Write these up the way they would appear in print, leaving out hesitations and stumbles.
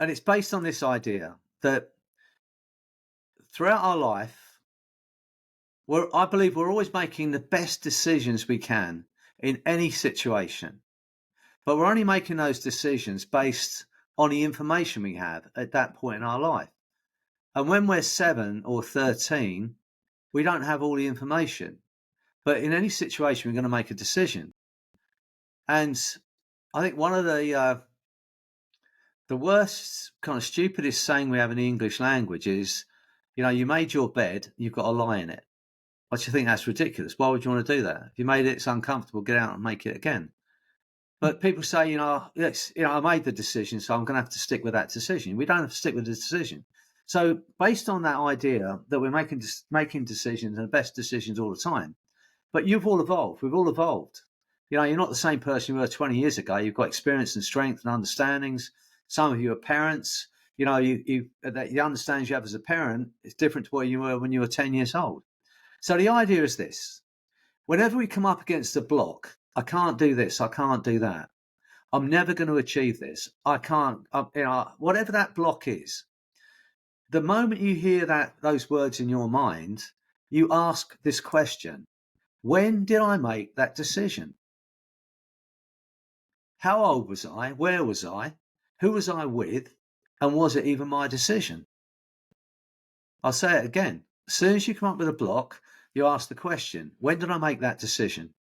And it's based on this idea that throughout our life, I believe we're always making the best decisions we can in any situation. But we're only making those decisions based on the information we have at that point in our life. And when we're 7 or 13, we don't have all the information. But in any situation, we're going to make a decision. And I think one of the worst, kind of stupidest saying we have in the English language is, you made your bed, you've got to lie in it. I just think that's ridiculous. Why would you want to do that? If you made it, it's uncomfortable, get out and make it again. But people say, I made the decision, so I'm going to have to stick with that decision. We don't have to stick with the decision. So based on that idea that we're making decisions and the best decisions all the time, but you've all evolved. We've all evolved. You're not the same person you were 20 years ago. You've got experience and strength and understandings. Some of you are parents. The understandings you have as a parent is different to what you were when you were 10 years old. So the idea is this. Whenever we come up against a block, I can't do this, I can't do that, I'm never going to achieve this, I can't, whatever that block is, the moment you hear those words in your mind, you ask this question: when did I make that decision? How old was I? Where was I? Who was I with? And was it even my decision? I'll say it again. As soon as you come up with a block, you ask the question: when did I make that decision?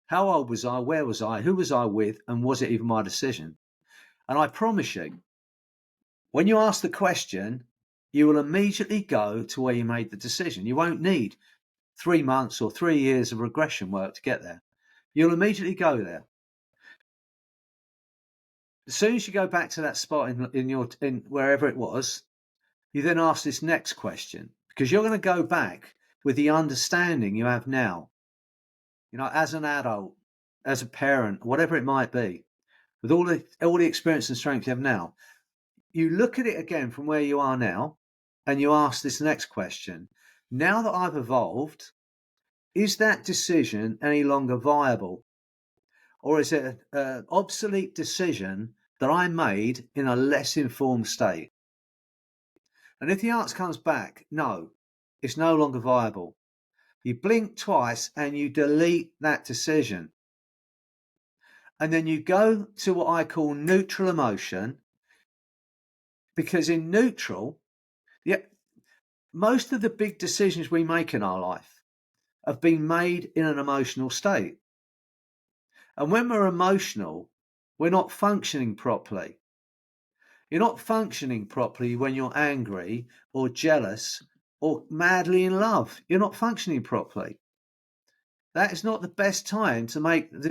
How old was I? Where was I? Who was I with? And was it even my decision? And I promise you, when you ask the question, you will immediately go to where you made the decision. You won't need 3 months or 3 years of regression work to get there. You'll immediately go there. As soon as you go back to that spot in wherever it was, you then ask this next question, because you're going to go back with the understanding you have now. As an adult, as a parent, whatever it might be, with all the experience and strength you have now, you look at it again from where you are now, and you ask this next question: now that I've evolved, is that decision any longer viable? Or is it an obsolete decision that I made in a less informed state? And if the answer comes back, no, it's no longer viable, you blink twice and you delete that decision. And then you go to what I call neutral emotion, because in neutral, most of the big decisions we make in our life have been made in an emotional state. And when we're emotional, we're not functioning properly. You're not functioning properly when you're angry or jealous or madly in love. You're not functioning properly. That is not the best time to make the